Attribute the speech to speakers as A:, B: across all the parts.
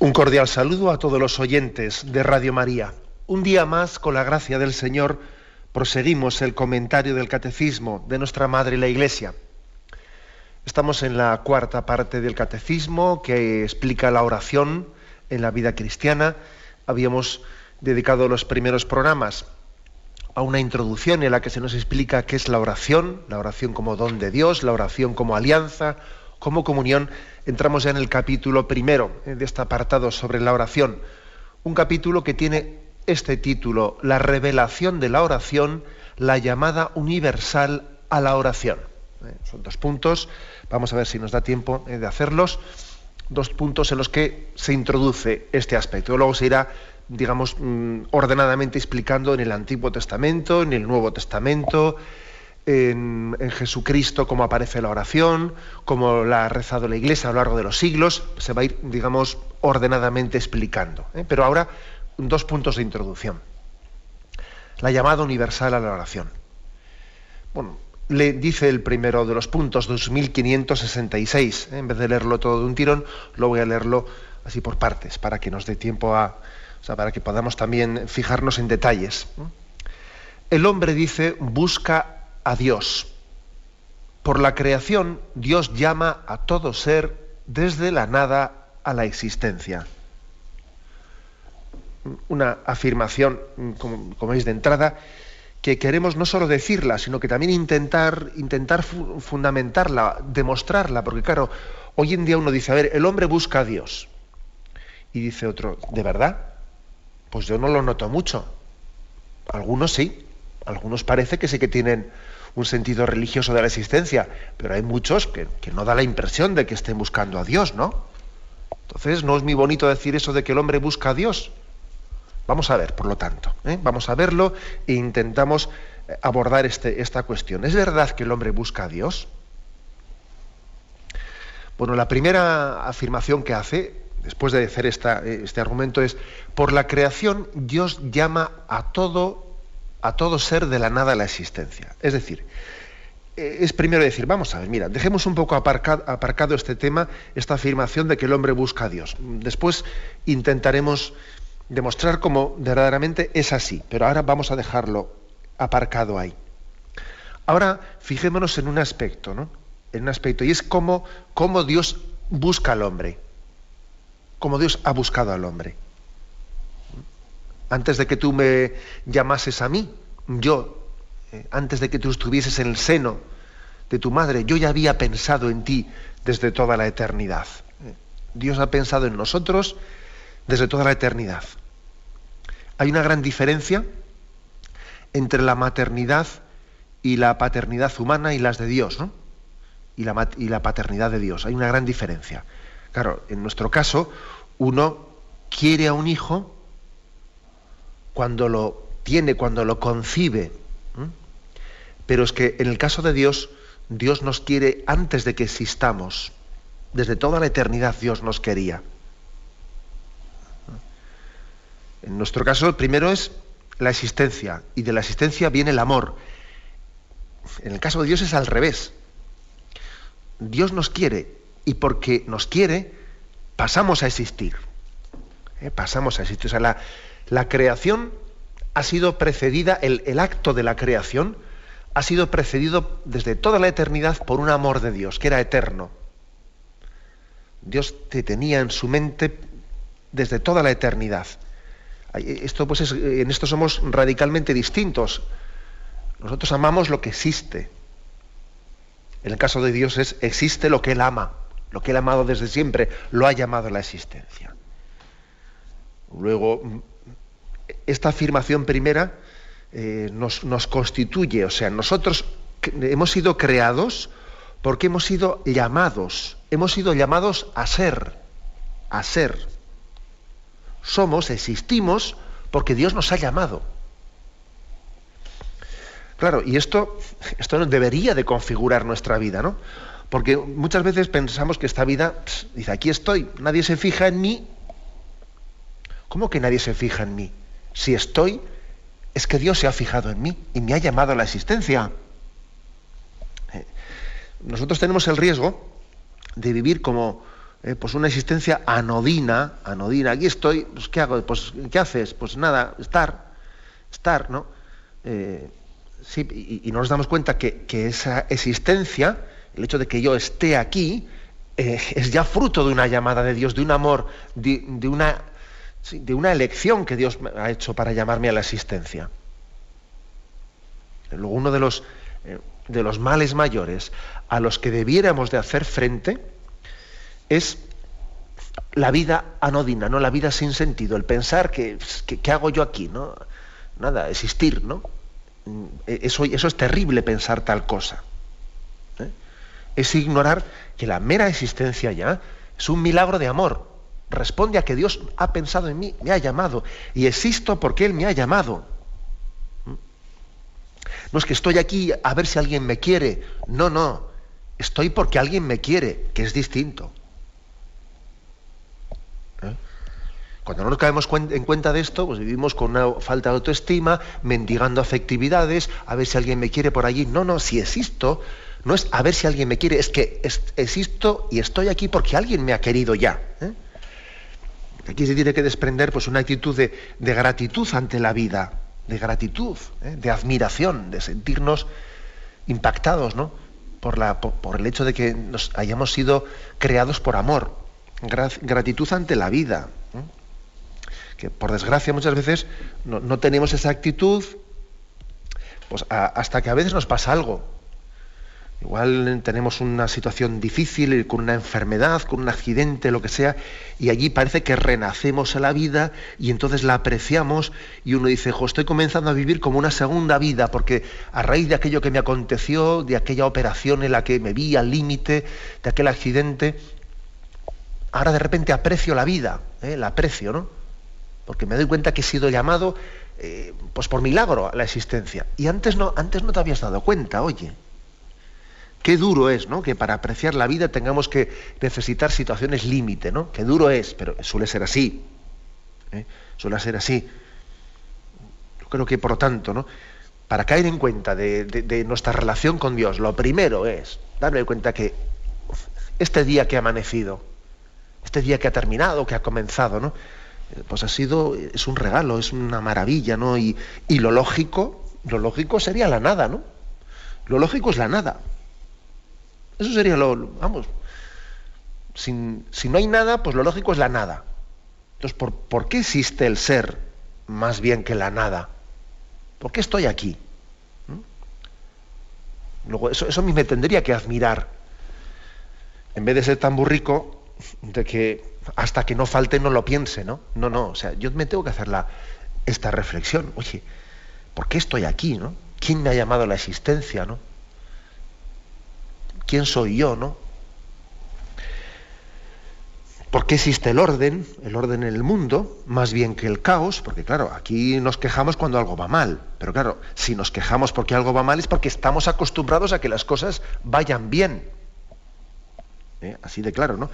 A: Un cordial saludo a todos los oyentes de Radio María. Un día más, con la gracia del Señor, proseguimos el comentario del Catecismo de nuestra Madre la Iglesia. Estamos en la cuarta parte del Catecismo que explica la oración en la vida cristiana. Habíamos dedicado los primeros programas a una introducción en la que se nos explica qué es la oración como don de Dios, la oración como alianza, como comunión. Entramos ya en el capítulo primero de este apartado sobre la oración. Un capítulo que tiene este título: La revelación de la oración, la llamada universal a la oración. Son 2 puntos, vamos a ver si nos da tiempo de hacerlos. 2 puntos en los que se introduce este aspecto. Luego se irá, digamos, ordenadamente explicando en el Antiguo Testamento, en el Nuevo Testamento, en Jesucristo, cómo aparece la oración, cómo la ha rezado la Iglesia a lo largo de los siglos. Se va a ir, digamos, ordenadamente explicando. Pero ahora, 2 puntos de introducción. La llamada universal a la oración. Bueno, le dice el primero de los puntos, 2566. En vez de leerlo todo de un tirón, lo voy a leerlo así por partes, para que nos dé tiempo para que podamos también fijarnos en detalles. El hombre, dice, busca a Dios. Por la creación, Dios llama a todo ser desde la nada a la existencia. Una afirmación, como veis de entrada, que queremos no solo decirla, sino que también intentar fundamentarla, demostrarla, porque claro, hoy en día uno dice, a ver, el hombre busca a Dios. Y dice otro, ¿de verdad? Pues yo no lo noto mucho. Algunos sí, algunos parece que sí que tienen un sentido religioso de la existencia, pero hay muchos que no da la impresión de que estén buscando a Dios, ¿no? Entonces, no es muy bonito decir eso de que el hombre busca a Dios. Vamos a ver, por lo tanto, vamos a verlo e intentamos abordar esta cuestión. ¿Es verdad que el hombre busca a Dios? Bueno, la primera afirmación que hace, después de hacer este argumento, es: por la creación Dios llama a todo ser de la nada a la existencia. Es decir, es primero decir, vamos a ver, mira, dejemos un poco aparcado este tema, esta afirmación de que el hombre busca a Dios. Después intentaremos demostrar cómo verdaderamente es así, pero ahora vamos a dejarlo aparcado ahí. Ahora fijémonos en un aspecto, ¿no? En un aspecto, y es cómo Dios busca al hombre, cómo Dios ha buscado al hombre. Antes de que tú me llamases a mí, antes de que tú estuvieses en el seno de tu madre, yo ya había pensado en ti desde toda la eternidad. Dios ha pensado en nosotros desde toda la eternidad. Hay una gran diferencia entre la maternidad y la paternidad humana y las de Dios, ¿no? Y la paternidad de Dios. Hay una gran diferencia. Claro, en nuestro caso, uno quiere a un hijo cuando lo tiene, cuando lo concibe. Pero es que en el caso de Dios, Dios nos quiere antes de que existamos. Desde toda la eternidad Dios nos quería. En nuestro caso, el primero es la existencia, y de la existencia viene el amor. En el caso de Dios es al revés. Dios nos quiere, y porque nos quiere, pasamos a existir. Pasamos a existir. O sea, la creación ha sido precedida, el acto de la creación ha sido precedido desde toda la eternidad por un amor de Dios, que era eterno. Dios te tenía en su mente desde toda la eternidad. En esto somos radicalmente distintos. Nosotros amamos lo que existe. En el caso de Dios existe lo que Él ama, lo que Él ha amado desde siempre, lo ha llamado a la existencia. Luego, esta afirmación primera nos constituye, o sea, nosotros hemos sido creados porque hemos sido llamados a ser. Existimos porque Dios nos ha llamado. Claro, y esto nos debería de configurar nuestra vida, ¿no? Porque muchas veces pensamos que esta vida, dice, aquí estoy, nadie se fija en mí. ¿Cómo que nadie se fija en mí? Si estoy, es que Dios se ha fijado en mí y me ha llamado a la existencia. Nosotros tenemos el riesgo de vivir como pues una existencia anodina. Aquí estoy, pues ¿qué hago? Pues ¿qué haces? Pues nada, estar, ¿no? Sí, y nos damos cuenta que esa existencia, el hecho de que yo esté aquí, es ya fruto de una llamada de Dios, de un amor, de una elección que Dios ha hecho para llamarme a la existencia. Luego, uno de los males mayores a los que debiéramos de hacer frente es la vida anodina, ¿no? La vida sin sentido, el pensar que ¿qué hago yo aquí? ¿No? Nada, existir, ¿no? Eso es terrible, pensar tal cosa. Es ignorar que la mera existencia ya es un milagro de amor. Responde a que Dios ha pensado en mí, me ha llamado, y existo porque Él me ha llamado. No es que estoy aquí a ver si alguien me quiere. No. Estoy porque alguien me quiere, que es distinto. Cuando no nos caemos en cuenta de esto, pues vivimos con una falta de autoestima, mendigando afectividades, a ver si alguien me quiere por allí. No, si existo, no es a ver si alguien me quiere, es que existo y estoy aquí porque alguien me ha querido ya. Aquí se tiene que desprender pues una actitud de gratitud ante la vida, de gratitud, de admiración, de sentirnos impactados, ¿no? por el hecho de que hayamos sido creados por amor. Gratitud ante la vida. Que por desgracia muchas veces no tenemos esa actitud, pues hasta que a veces nos pasa algo. Igual tenemos una situación difícil, con una enfermedad, con un accidente, lo que sea, y allí parece que renacemos a la vida y entonces la apreciamos y uno dice, estoy comenzando a vivir como una segunda vida, porque a raíz de aquello que me aconteció, de aquella operación en la que me vi al límite, de aquel accidente, ahora de repente aprecio la vida, la aprecio, ¿no? Porque me doy cuenta que he sido llamado pues por milagro a la existencia. Y antes no te habías dado cuenta, oye. Qué duro es, ¿no? Que para apreciar la vida tengamos que necesitar situaciones límite, ¿no? Qué duro es, pero suele ser así. Suele ser así. Yo creo que, por lo tanto, ¿no? Para caer en cuenta de nuestra relación con Dios, lo primero es darme cuenta que este día que ha amanecido, este día que ha terminado, que ha comenzado, ¿no? Pues es un regalo, es una maravilla, ¿no? Y lo lógico sería la nada, ¿no? Lo lógico es la nada. Eso sería vamos. Si no hay nada, pues lo lógico es la nada. Entonces, ¿por qué existe el ser más bien que la nada? ¿Por qué estoy aquí? Luego, eso a mí me tendría que admirar. En vez de ser tan burrico, de que hasta que no falte no lo piense, ¿no? No, o sea, yo me tengo que hacer esta reflexión. Oye, ¿por qué estoy aquí, no? ¿Quién me ha llamado a la existencia, no? ¿Quién soy yo, no? ¿Por qué existe el orden en el mundo, más bien que el caos? Porque claro, aquí nos quejamos cuando algo va mal, pero claro, si nos quejamos porque algo va mal es porque estamos acostumbrados a que las cosas vayan bien. Así de claro, ¿no?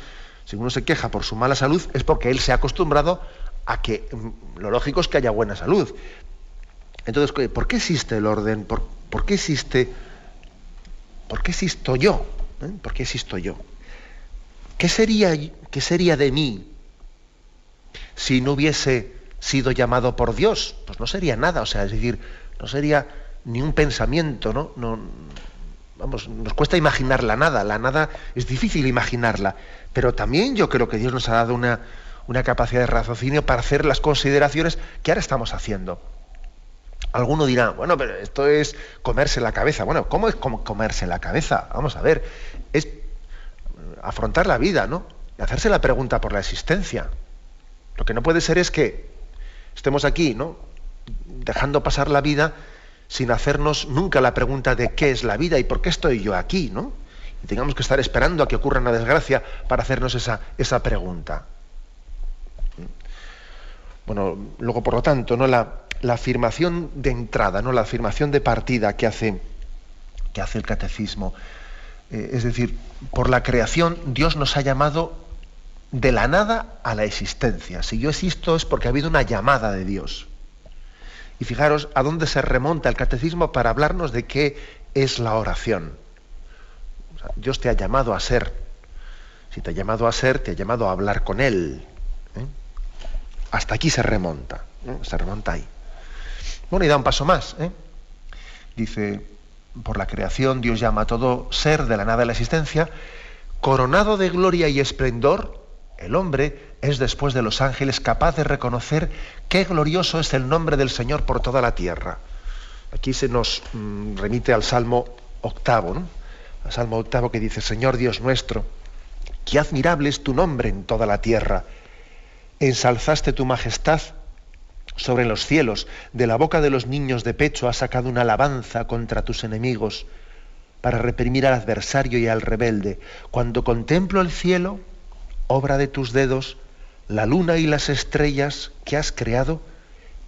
A: Si uno se queja por su mala salud es porque él se ha acostumbrado a que lo lógico es que haya buena salud. Entonces, ¿por qué existe el orden? ¿Por qué existo yo? ¿Por qué existo yo? ¿Qué sería de mí si no hubiese sido llamado por Dios? Pues no sería nada, o sea, es decir, no sería ni un pensamiento, ¿no? Vamos, nos cuesta imaginar la nada es difícil imaginarla, pero también yo creo que Dios nos ha dado una capacidad de raciocinio para hacer las consideraciones que ahora estamos haciendo. Alguno dirá, bueno, pero esto es comerse la cabeza. Bueno, ¿cómo es comerse la cabeza? Vamos a ver, es afrontar la vida, ¿no? Y hacerse la pregunta por la existencia. Lo que no puede ser es que estemos aquí, ¿no? Dejando pasar la vida sin hacernos nunca la pregunta de qué es la vida y por qué estoy yo aquí, ¿no? Y tengamos que estar esperando a que ocurra una desgracia para hacernos esa pregunta. Bueno, luego, por lo tanto, ¿no? La afirmación de entrada, ¿no? La afirmación de partida que hace el catecismo. Es decir, por la creación Dios nos ha llamado de la nada a la existencia. Si yo existo es porque ha habido una llamada de Dios. Y fijaros a dónde se remonta el catecismo para hablarnos de qué es la oración. O sea, Dios te ha llamado a ser. Si te ha llamado a ser, te ha llamado a hablar con Él. Hasta aquí se remonta. Se remonta ahí. Bueno, y da un paso más. Dice, por la creación Dios llama a todo ser de la nada de la existencia. Coronado de gloria y esplendor, el hombre es después de los ángeles capaz de reconocer qué glorioso es el nombre del Señor por toda la tierra. Aquí se nos remite al Salmo 8, ¿no? Al Salmo 8 que dice, Señor Dios nuestro, qué admirable es tu nombre en toda la tierra. Ensalzaste tu majestad sobre los cielos. De la boca de los niños de pecho has sacado una alabanza contra tus enemigos para reprimir al adversario y al rebelde. Cuando contemplo el cielo, obra de tus dedos, la luna y las estrellas que has creado,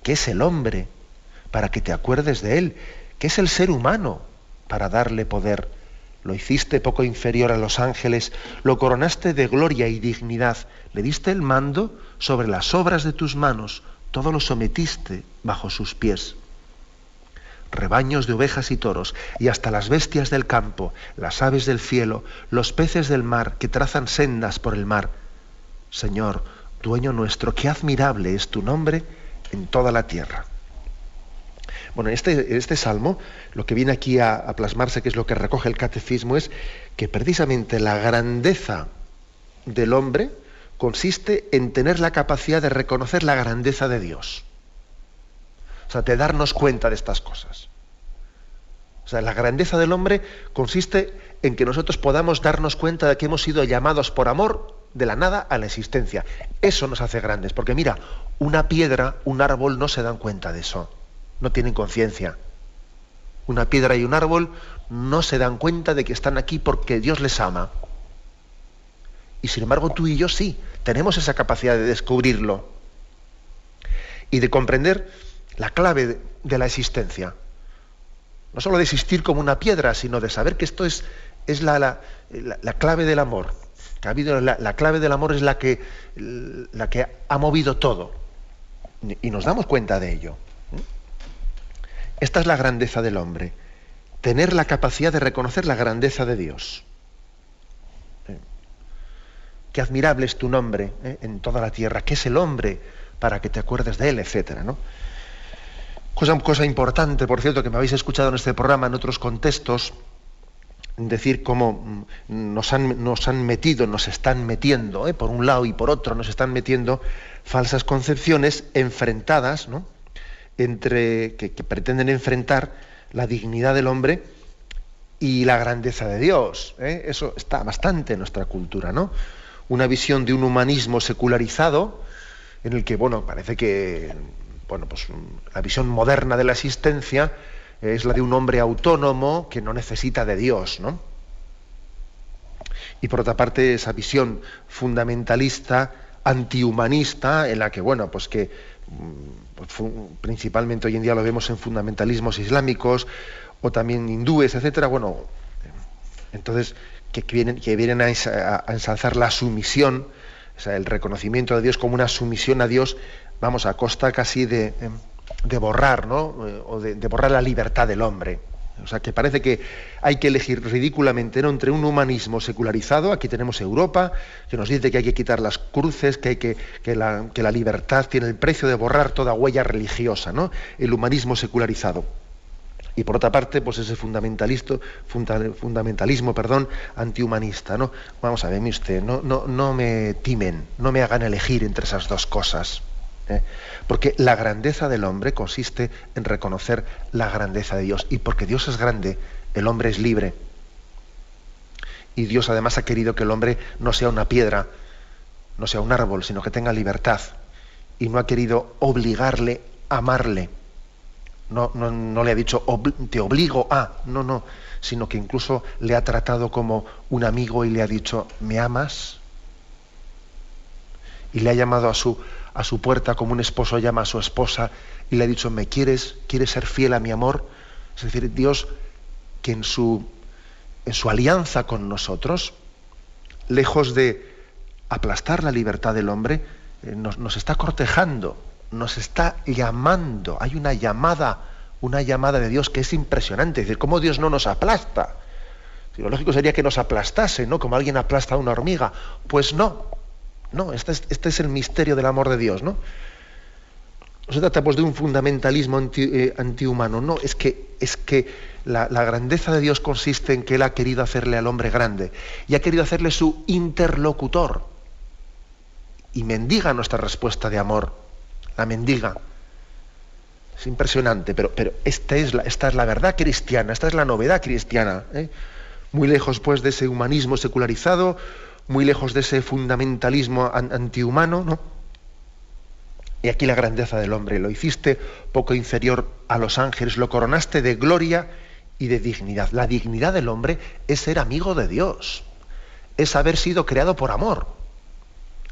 A: ¿qué es el hombre para que te acuerdes de él? ¿Qué es el ser humano para darle poder? Lo hiciste poco inferior a los ángeles, lo coronaste de gloria y dignidad, le diste el mando sobre las obras de tus manos, todo lo sometiste bajo sus pies. Rebaños de ovejas y toros, y hasta las bestias del campo, las aves del cielo, los peces del mar que trazan sendas por el mar. Señor, dueño nuestro, qué admirable es tu nombre en toda la tierra. Bueno, en este salmo, lo que viene aquí a plasmarse, que es lo que recoge el catecismo, es que precisamente la grandeza del hombre consiste en tener la capacidad de reconocer la grandeza de Dios. O sea, de darnos cuenta de estas cosas. O sea, la grandeza del hombre consiste en que nosotros podamos darnos cuenta de que hemos sido llamados por amor de la nada a la existencia. Eso nos hace grandes, porque mira, una piedra, un árbol no se dan cuenta de eso. No tienen conciencia. Una piedra y un árbol no se dan cuenta de que están aquí porque Dios les ama. Y sin embargo tú y yo sí, tenemos esa capacidad de descubrirlo y de comprender la clave de la existencia. No solo de existir como una piedra, sino de saber que esto es la clave del amor. Que ha habido la clave del amor es la que ha movido todo. Y nos damos cuenta de ello. Esta es la grandeza del hombre, tener la capacidad de reconocer la grandeza de Dios. Qué admirable es tu nombre en toda la tierra, qué es el hombre para que te acuerdes de él, etcétera, ¿no? Cosa importante, por cierto, que me habéis escuchado en este programa en otros contextos, decir cómo nos han metido, nos están metiendo, por un lado y por otro, nos están metiendo falsas concepciones enfrentadas, ¿no? que pretenden enfrentar la dignidad del hombre y la grandeza de Dios. Eso está bastante en nuestra cultura, ¿no? Una visión de un humanismo secularizado en el que, parece que, pues la visión moderna de la existencia es la de un hombre autónomo que no necesita de Dios, ¿no? Y por otra parte, esa visión fundamentalista, antihumanista, en la que, principalmente hoy en día lo vemos en fundamentalismos islámicos o también hindúes, etcétera. Entonces que vienen a ensalzar la sumisión, o sea, el reconocimiento de Dios como una sumisión a Dios, a costa casi de borrar, ¿no? O de borrar la libertad del hombre. O sea, que parece que hay que elegir ridículamente, ¿no?, entre un humanismo secularizado. Aquí tenemos Europa, que nos dice que hay que quitar las cruces, que la libertad tiene el precio de borrar toda huella religiosa, ¿no? El humanismo secularizado. Y por otra parte, pues ese fundamentalismo, antihumanista, ¿no? Vamos a ver, mire usted, no me timen, no me hagan elegir entre esas dos cosas. Porque la grandeza del hombre consiste en reconocer la grandeza de Dios, y porque Dios es grande, el hombre es libre, y Dios además ha querido que el hombre no sea una piedra, no sea un árbol, sino que tenga libertad, y no ha querido obligarle a amarle. No le ha dicho te obligo a, no, sino que incluso le ha tratado como un amigo y le ha dicho ¿me amas? Y le ha llamado a su puerta como un esposo llama a su esposa y le ha dicho ¿me quieres ser fiel a mi amor? Es decir, Dios, que en su alianza con nosotros, lejos de aplastar la libertad del hombre, nos está cortejando, nos está llamando. Hay una llamada de Dios que es impresionante. Es decir, cómo Dios no nos aplasta. Lo lógico sería que nos aplastase, ¿no? Como alguien aplasta a una hormiga. Pues no. No, este es el misterio del amor de Dios, ¿no? No se trata pues de un fundamentalismo antihumano, no, es que la grandeza de Dios consiste en que Él ha querido hacerle al hombre grande y ha querido hacerle su interlocutor. Y mendiga nuestra respuesta de amor, la mendiga. Es impresionante, pero esta es la verdad cristiana, esta es la novedad cristiana, ¿eh? Muy lejos pues de ese humanismo secularizado, muy lejos de ese fundamentalismo antihumano, ¿no? Y aquí la grandeza del hombre, lo hiciste poco inferior a los ángeles, lo coronaste de gloria y de dignidad. La dignidad del hombre es ser amigo de Dios, es haber sido creado por amor.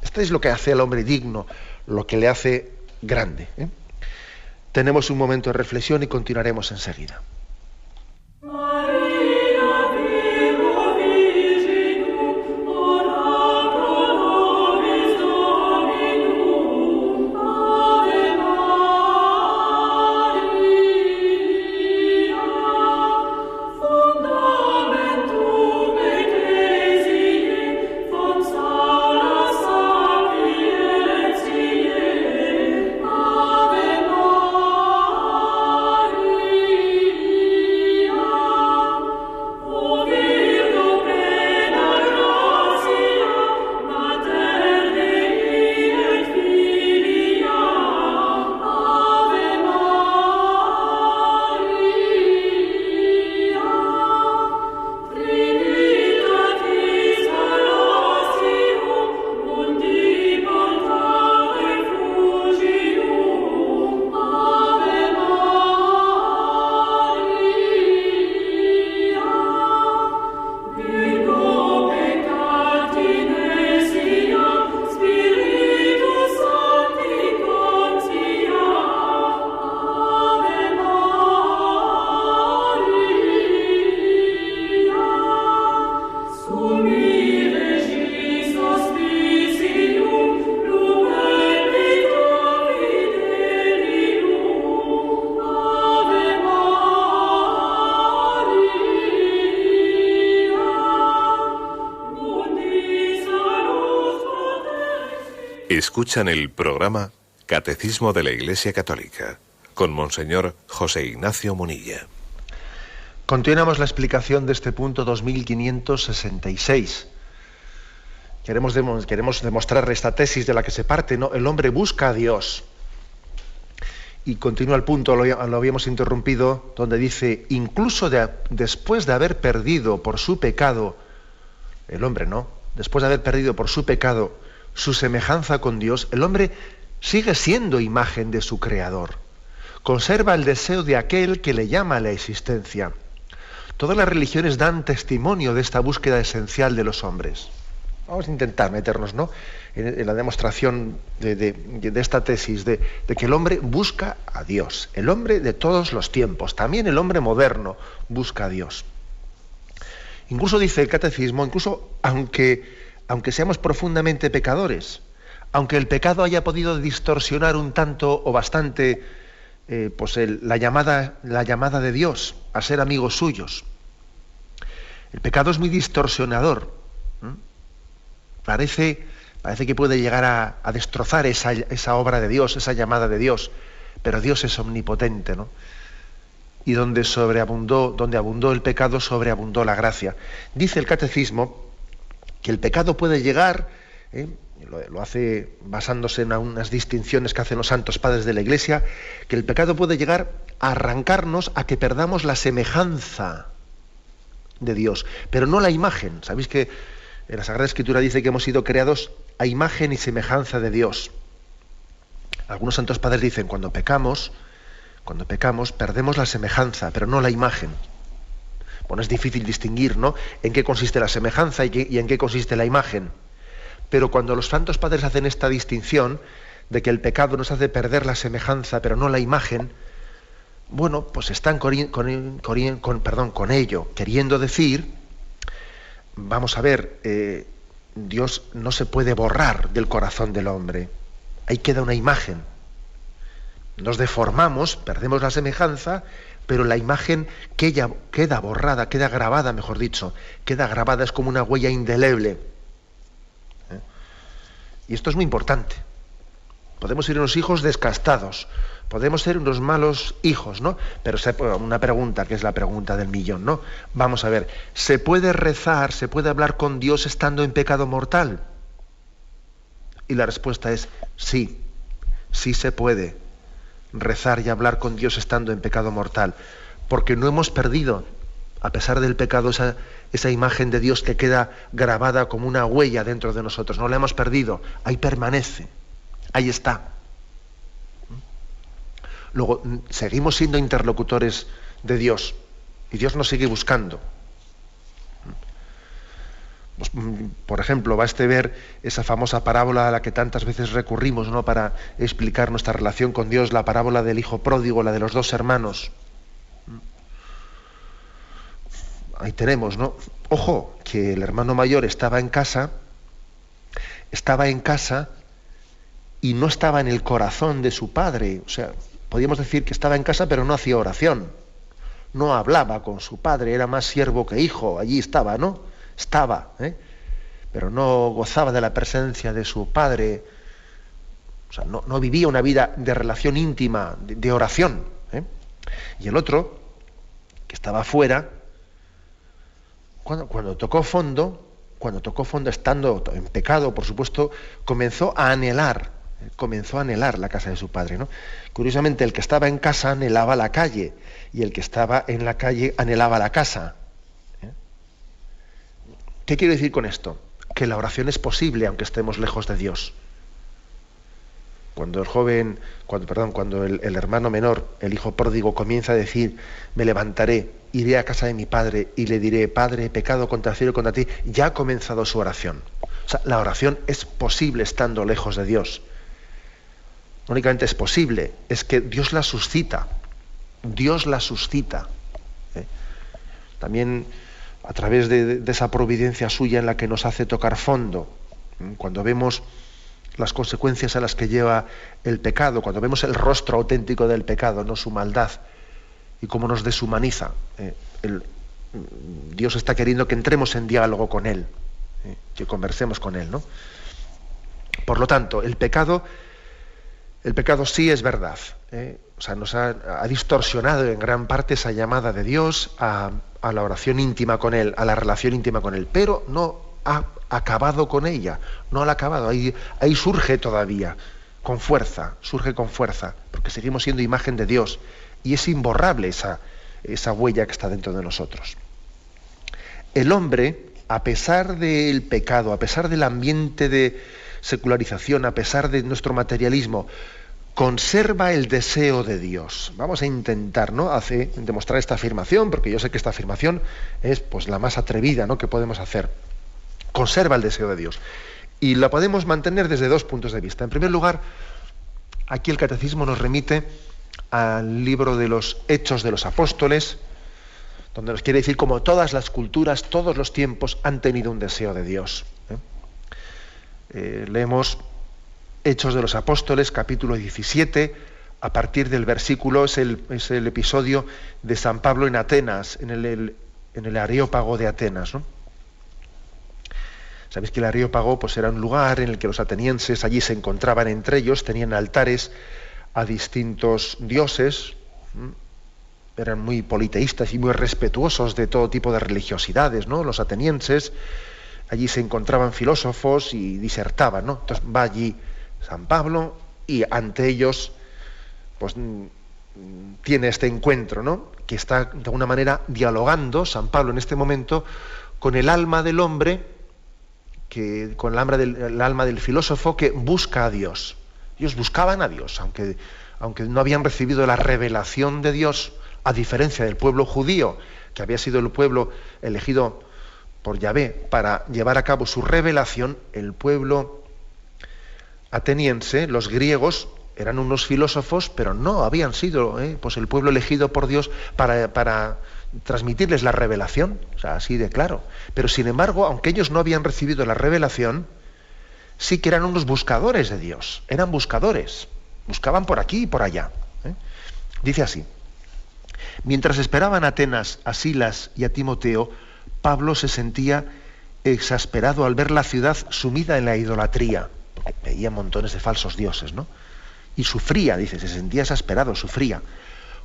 A: Esto es lo que hace al hombre digno, lo que le hace grande, ¿eh? Tenemos un momento de reflexión y continuaremos enseguida.
B: Escuchan el programa Catecismo de la Iglesia Católica con Monseñor José Ignacio Munilla.
A: Continuamos la explicación de este punto 2566. Queremos demostrar esta tesis de la que se parte, ¿no? El hombre busca a Dios. Y continúa el punto, lo habíamos interrumpido, donde dice, incluso después de haber perdido por su pecado, el hombre, ¿no? Después de haber perdido por su pecado su semejanza con Dios, el hombre sigue siendo imagen de su Creador. Conserva el deseo de aquel que le llama a la existencia. Todas las religiones dan testimonio de esta búsqueda esencial de los hombres. Vamos a intentar meternos, ¿no?, en la demostración de esta tesis de que el hombre busca a Dios. El hombre de todos los tiempos, también el hombre moderno, busca a Dios. Incluso dice el Catecismo, incluso aunque seamos profundamente pecadores, aunque el pecado haya podido distorsionar un tanto o bastante la llamada de Dios a ser amigos suyos. El pecado es muy distorsionador. Parece que puede llegar a destrozar esa obra de Dios, esa llamada de Dios, pero Dios es omnipotente, ¿no? Y donde abundó el pecado, sobreabundó la gracia. Dice el Catecismo que el pecado puede llegar, lo hace basándose en unas distinciones que hacen los santos padres de la Iglesia, que el pecado puede llegar a arrancarnos a que perdamos la semejanza de Dios, pero no la imagen. Sabéis que en la Sagrada Escritura dice que hemos sido creados a imagen y semejanza de Dios. Algunos santos padres dicen, cuando pecamos, perdemos la semejanza, pero no la imagen. Bueno, es difícil distinguir, ¿no?, en qué consiste la semejanza y en qué consiste la imagen. Pero cuando los santos padres hacen esta distinción de que el pecado nos hace perder la semejanza, pero no la imagen, bueno, pues están con ello queriendo decir, vamos a ver, Dios no se puede borrar del corazón del hombre. Ahí queda una imagen. Nos deformamos, perdemos la semejanza, pero la imagen queda borrada, queda grabada, mejor dicho, queda grabada, es como una huella indeleble. Y esto es muy importante. Podemos ser unos hijos descastados, podemos ser unos malos hijos, ¿no? Pero una pregunta, que es la pregunta del millón, ¿no? Vamos a ver, ¿se puede rezar, se puede hablar con Dios estando en pecado mortal? Y la respuesta es sí, sí se puede rezar y hablar con Dios estando en pecado mortal, porque no hemos perdido, a pesar del pecado, esa imagen de Dios que queda grabada como una huella dentro de nosotros. No la hemos perdido, ahí permanece, ahí está. Luego, seguimos siendo interlocutores de Dios y Dios nos sigue buscando. Pues, por ejemplo, baste ver esa famosa parábola a la que tantas veces recurrimos, ¿no?, para explicar nuestra relación con Dios, la parábola del hijo pródigo, la de los dos hermanos. Ahí tenemos, ¿no? Ojo, que el hermano mayor estaba en casa y no estaba en el corazón de su padre. O sea, podríamos decir que estaba en casa pero no hacía oración. No hablaba con su padre, era más siervo que hijo. Allí estaba, ¿no? Pero no gozaba de la presencia de su padre. O sea, no vivía una vida de relación íntima, de oración. Y el otro, que estaba fuera, cuando tocó fondo, estando en pecado, por supuesto, comenzó a anhelar la casa de su padre, ¿no? Curiosamente, el que estaba en casa anhelaba la calle, y el que estaba en la calle anhelaba la casa. ¿Qué quiero decir con esto? Que la oración es posible aunque estemos lejos de Dios. Cuando el hermano menor, el hijo pródigo, comienza a decir: me levantaré, iré a casa de mi padre y le diré: Padre, he pecado contra el cielo y contra ti, ya ha comenzado su oración. O sea, la oración es posible estando lejos de Dios. No únicamente es posible, es que Dios la suscita. Dios la suscita. También a través de esa providencia suya en la que nos hace tocar fondo, cuando vemos las consecuencias a las que lleva el pecado, cuando vemos el rostro auténtico del pecado, no su maldad, y cómo nos deshumaniza. Dios está queriendo que entremos en diálogo con Él, que conversemos con Él, ¿no? Por lo tanto, el pecado sí es verdad. O sea, nos ha distorsionado en gran parte esa llamada de Dios a la oración íntima con Él, a la relación íntima con Él, pero no ha acabado con ella, no la ha acabado, ahí surge todavía, surge con fuerza, porque seguimos siendo imagen de Dios, y es imborrable esa huella que está dentro de nosotros. El hombre, a pesar del pecado, a pesar del ambiente de secularización, a pesar de nuestro materialismo, conserva el deseo de Dios. Vamos a intentar, ¿no?, demostrar esta afirmación, porque yo sé que esta afirmación es, pues, la más atrevida, ¿no?, que podemos hacer. Conserva el deseo de Dios. Y la podemos mantener desde dos puntos de vista. En primer lugar, aquí el Catecismo nos remite al libro de los Hechos de los Apóstoles, donde nos quiere decir cómo todas las culturas, todos los tiempos han tenido un deseo de Dios. Leemos Hechos de los Apóstoles, capítulo 17, a partir del versículo, es el episodio de San Pablo en Atenas, en el Areópago de Atenas, ¿no? Sabéis que el Areópago, pues, era un lugar en el que los atenienses allí se encontraban entre ellos, tenían altares a distintos dioses, eran muy politeístas y muy respetuosos de todo tipo de religiosidades, ¿no? Los atenienses, allí se encontraban filósofos y disertaban, ¿no? Entonces va allí San Pablo y ante ellos, pues, tiene este encuentro, ¿no?, que está de alguna manera dialogando San Pablo en este momento con el alma del hombre, con el alma del filósofo que busca a Dios. Ellos buscaban a Dios, aunque no habían recibido la revelación de Dios, a diferencia del pueblo judío, que había sido el pueblo elegido por Yahvé para llevar a cabo su revelación. El pueblo ateniense, los griegos, eran unos filósofos, pero no habían sido pues el pueblo elegido por Dios para transmitirles la revelación, o sea, así de claro. Pero sin embargo, aunque ellos no habían recibido la revelación, sí que eran unos buscadores de Dios, eran buscadores, buscaban por aquí y por allá. Dice así: Mientras esperaban a Atenas a Silas y a Timoteo, Pablo se sentía exasperado al ver la ciudad sumida en la idolatría, porque veía montones de falsos dioses, ¿no? Y sufría, dice, se sentía exasperado, sufría.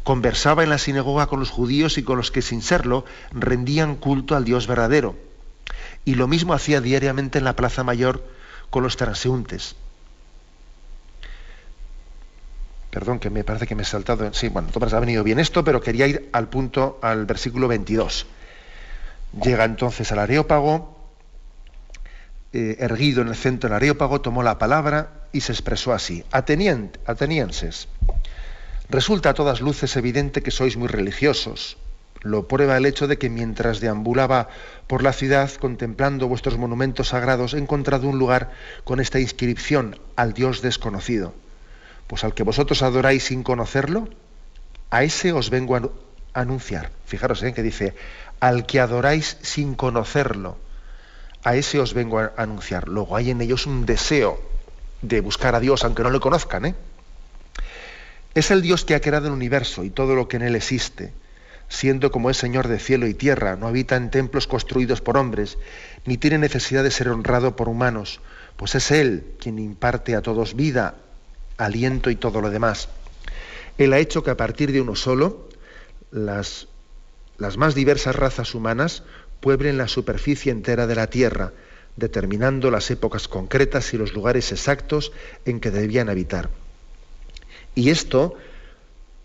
A: Conversaba en la sinagoga con los judíos y con los que sin serlo rendían culto al Dios verdadero. Y lo mismo hacía diariamente en la plaza mayor con los transeúntes. Perdón, que me parece que me he saltado. Sí, bueno, ha venido bien esto, pero quería ir al punto, al versículo 22. Llega entonces al Areópago, erguido en el centro del Areópago, tomó la palabra y se expresó así: atenienses, resulta a todas luces evidente que sois muy religiosos. Lo prueba el hecho de que mientras deambulaba por la ciudad contemplando vuestros monumentos sagrados, he encontrado un lugar con esta inscripción: al Dios desconocido. Pues al que vosotros adoráis sin conocerlo, a ese os vengo a anunciar. Fijaros que dice, al que adoráis sin conocerlo, a ese os vengo a anunciar. Luego hay en ellos un deseo de buscar a Dios, aunque no le conozcan. Es el Dios que ha creado el universo y todo lo que en él existe, siendo como es Señor de cielo y tierra, no habita en templos construidos por hombres, ni tiene necesidad de ser honrado por humanos, pues es Él quien imparte a todos vida, aliento y todo lo demás. Él ha hecho que a partir de uno solo, las más diversas razas humanas pueblen la superficie entera de la tierra, determinando las épocas concretas y los lugares exactos en que debían habitar. Y esto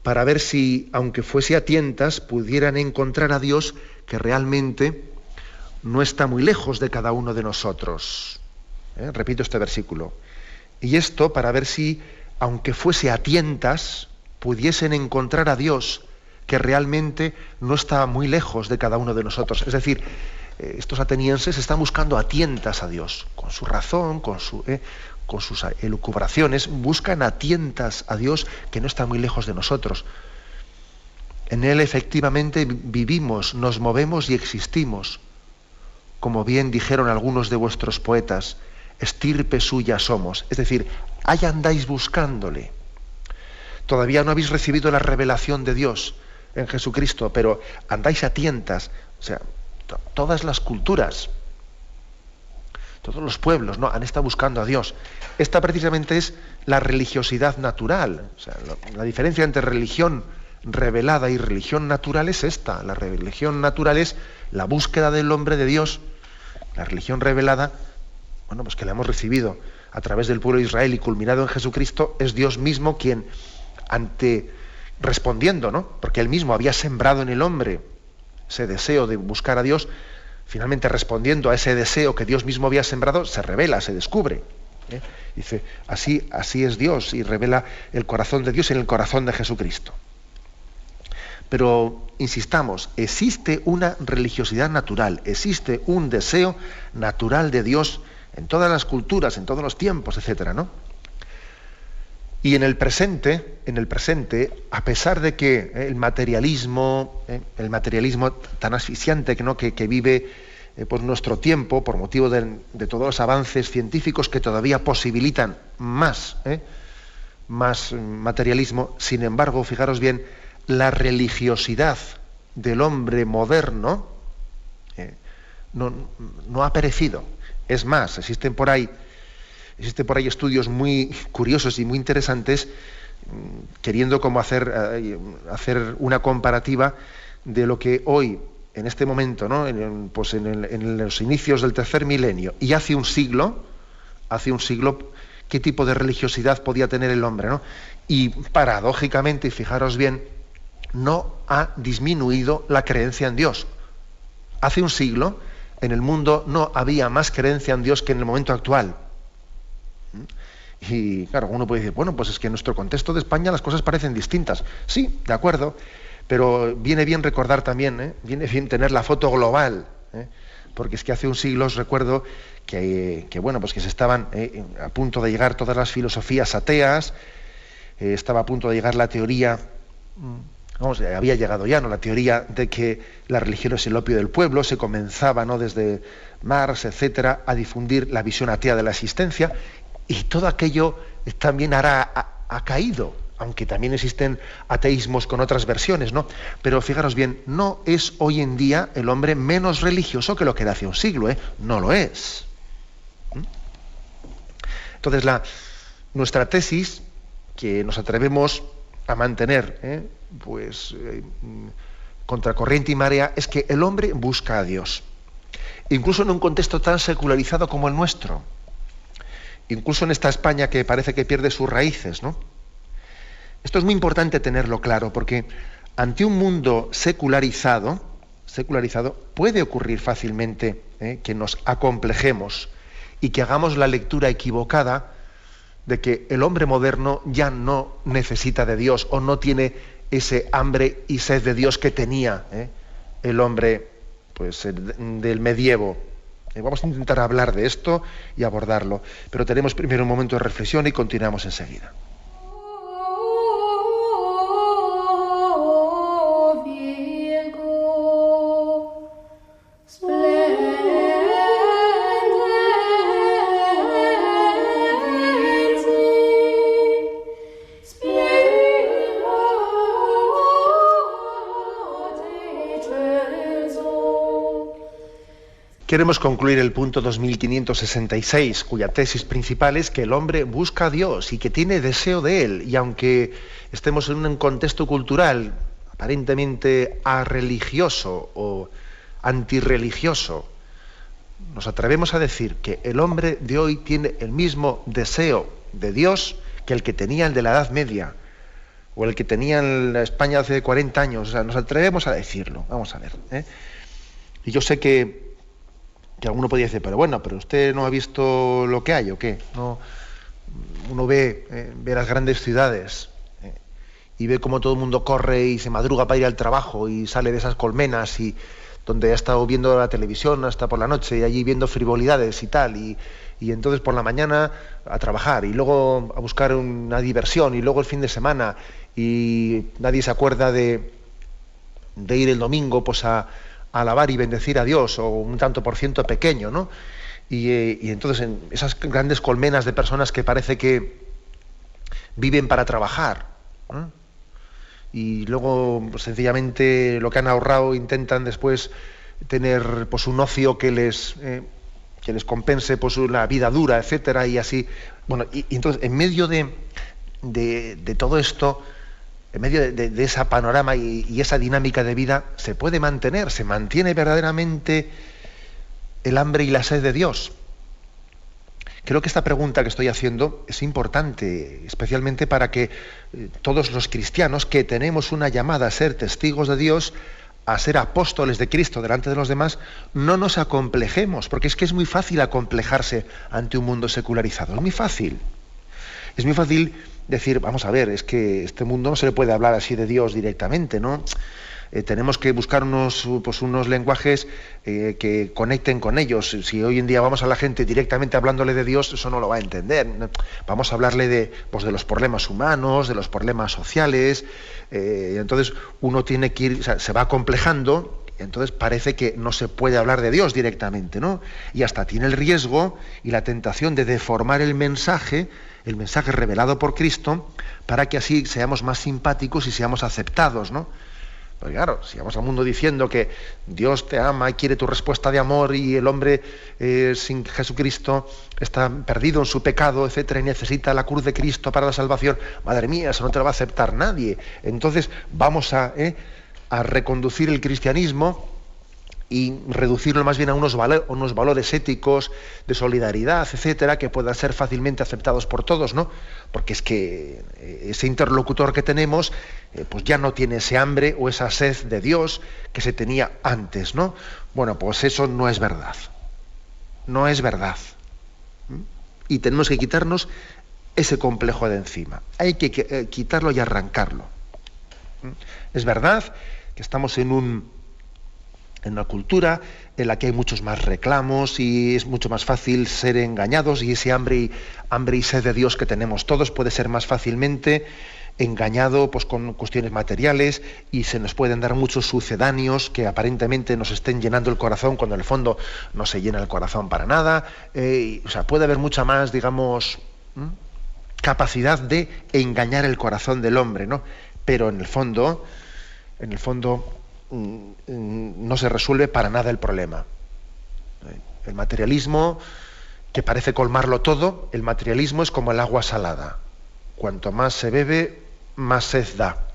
A: para ver si, aunque fuese a tientas, pudieran encontrar a Dios que realmente no está muy lejos de cada uno de nosotros. Repito este versículo. Y esto para ver si, aunque fuese a tientas, pudiesen encontrar a Dios que realmente no está muy lejos de cada uno de nosotros. Es decir, estos atenienses están buscando a tientas a Dios, con su razón, con sus elucubraciones, buscan a tientas a Dios que no está muy lejos de nosotros. En Él efectivamente vivimos, nos movemos y existimos. Como bien dijeron algunos de vuestros poetas, estirpe suya somos. Es decir, ahí andáis buscándole. Todavía no habéis recibido la revelación de Dios en Jesucristo, pero andáis a tientas. O sea, todas las culturas, todos los pueblos, ¿no?, han estado buscando a Dios. Esta precisamente es la religiosidad natural. O sea, la diferencia entre religión revelada y religión natural es esta. La religión natural es la búsqueda del hombre de Dios. La religión revelada, bueno, pues que la hemos recibido a través del pueblo de Israel y culminado en Jesucristo, es Dios mismo quien, respondiendo, ¿no?, porque Él mismo había sembrado en el hombre ese deseo de buscar a Dios, finalmente respondiendo a ese deseo que Dios mismo había sembrado, se revela, se descubre. Dice, así es Dios, y revela el corazón de Dios en el corazón de Jesucristo. Pero, insistamos, existe una religiosidad natural, existe un deseo natural de Dios en todas las culturas, en todos los tiempos, etcétera, ¿no? Y en el presente, a pesar de que el materialismo tan asfixiante que vive por nuestro tiempo, por motivo de todos los avances científicos que todavía posibilitan más materialismo, sin embargo, fijaros bien, la religiosidad del hombre moderno no ha perecido. Es más, existen por ahí estudios muy curiosos y muy interesantes queriendo como hacer una comparativa de lo que hoy, en este momento, ¿no?, en los inicios del tercer milenio y hace un siglo, qué tipo de religiosidad podía tener el hombre, ¿no? Y paradójicamente, y fijaros bien, no ha disminuido la creencia en Dios. Hace un siglo, en el mundo no había más creencia en Dios que en el momento actual. Y claro, uno puede decir, bueno, pues es que en nuestro contexto de España las cosas parecen distintas. Sí, de acuerdo, pero viene bien recordar también, viene bien tener la foto global, porque es que hace un siglo os recuerdo que se estaban a punto de llegar todas las filosofías ateas, estaba a punto de llegar la teoría, había llegado ya, ¿no?, la teoría de que la religión es el opio del pueblo, se comenzaba, ¿no?, desde Marx, etcétera, a difundir la visión atea de la existencia. Y todo aquello también ha caído, aunque también existen ateísmos con otras versiones, ¿no? Pero fijaros bien, no es hoy en día el hombre menos religioso que lo que era hace un siglo, ¿eh? No lo es. Entonces, nuestra tesis, que nos atrevemos a mantener, contra corriente y marea, es que el hombre busca a Dios. Incluso en un contexto tan secularizado como el nuestro. Incluso en esta España que parece que pierde sus raíces, ¿no? Esto es muy importante tenerlo claro, porque ante un mundo secularizado puede ocurrir fácilmente que nos acomplejemos y que hagamos la lectura equivocada de que el hombre moderno ya no necesita de Dios o no tiene ese hambre y sed de Dios que tenía el hombre del medievo. Vamos a intentar hablar de esto y abordarlo, pero tenemos primero un momento de reflexión y continuamos enseguida. Queremos concluir el punto 2566, cuya tesis principal es que el hombre busca a Dios y que tiene deseo de Él, y aunque estemos en un contexto cultural aparentemente arreligioso o antirreligioso, nos atrevemos a decir que el hombre de hoy tiene el mismo deseo de Dios que el que tenía el de la Edad Media o el que tenía en la España hace 40 años. O sea, nos atrevemos a decirlo. Vamos a ver. Y yo sé que alguno podría decir, pero usted no ha visto lo que hay, ¿o qué? No, uno ve las grandes ciudades y ve cómo todo el mundo corre y se madruga para ir al trabajo y sale de esas colmenas y donde ha estado viendo la televisión hasta por la noche y allí viendo frivolidades y tal, y entonces por la mañana a trabajar y luego a buscar una diversión y luego el fin de semana, y nadie se acuerda de ir el domingo pues a alabar y bendecir a Dios, o un tanto por ciento pequeño, ¿no? Y entonces en esas grandes colmenas de personas que parece que viven para trabajar, ¿no? Y luego pues, sencillamente lo que han ahorrado intentan después tener pues un ocio que les compense pues una vida dura, etcétera, y así. Bueno, y entonces en medio de todo esto, en medio de ese panorama y esa dinámica de vida, se mantiene verdaderamente el hambre y la sed de Dios. Creo que esta pregunta que estoy haciendo es importante, especialmente para que todos los cristianos que tenemos una llamada a ser testigos de Dios, a ser apóstoles de Cristo delante de los demás, no nos acomplejemos, porque es que es muy fácil acomplejarse ante un mundo secularizado. Es muy fácil. Es muy fácil decir, vamos a ver, es que este mundo no se le puede hablar así de Dios directamente, ¿no? Tenemos que buscar unos lenguajes que conecten con ellos. Si hoy en día vamos a la gente directamente hablándole de Dios, eso no lo va a entender. Vamos a hablarle de los problemas humanos, de los problemas sociales. Entonces uno tiene que ir, o sea, se va acomplejando. Entonces parece que no se puede hablar de Dios directamente, ¿no? Y hasta tiene el riesgo y la tentación de deformar el mensaje revelado por Cristo, para que así seamos más simpáticos y seamos aceptados, ¿no? Porque claro, si vamos al mundo diciendo que Dios te ama y quiere tu respuesta de amor, y el hombre sin Jesucristo está perdido en su pecado, etcétera, y necesita la cruz de Cristo para la salvación, madre mía, eso no te lo va a aceptar nadie. Entonces vamos a reconducir el cristianismo y reducirlo más bien a unos valores éticos de solidaridad, etcétera, que puedan ser fácilmente aceptados por todos, ¿no? Porque es que ese interlocutor que tenemos pues ya no tiene ese hambre o esa sed de Dios que se tenía antes, ¿no? Bueno, pues eso no es verdad. No es verdad. Y tenemos que quitarnos ese complejo de encima. Hay que quitarlo y arrancarlo. Es verdad que estamos en una cultura en la que hay muchos más reclamos y es mucho más fácil ser engañados, y ese hambre y sed de Dios que tenemos todos puede ser más fácilmente engañado pues con cuestiones materiales, y se nos pueden dar muchos sucedáneos que aparentemente nos estén llenando el corazón cuando en el fondo no se llena el corazón para nada. O sea, puede haber mucha más, digamos, capacidad de engañar el corazón del hombre, ¿no? Pero en el fondo no se resuelve para nada el problema. El materialismo, que parece colmarlo todo, el materialismo es como el agua salada. Cuanto más se bebe, más sed da.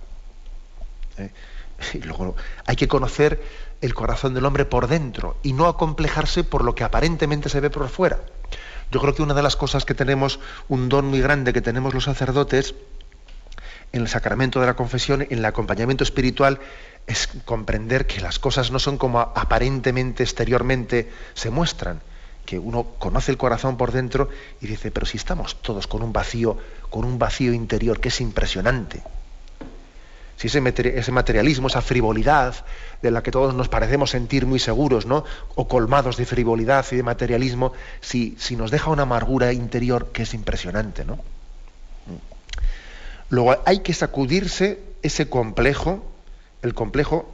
A: Y luego hay que conocer el corazón del hombre por dentro y no acomplejarse por lo que aparentemente se ve por fuera. Yo creo que una de las cosas que tenemos, un don muy grande que tenemos los sacerdotes en el sacramento de la confesión, en el acompañamiento espiritual, es comprender que las cosas no son como aparentemente, exteriormente se muestran, que uno conoce el corazón por dentro y dice, pero si estamos todos con un vacío interior que es impresionante. Si ese materialismo, esa frivolidad de la que todos nos parecemos sentir muy seguros, ¿no? O colmados de frivolidad y de materialismo, si nos deja una amargura interior que es impresionante, ¿no? Luego hay que sacudirse ese complejo, el complejo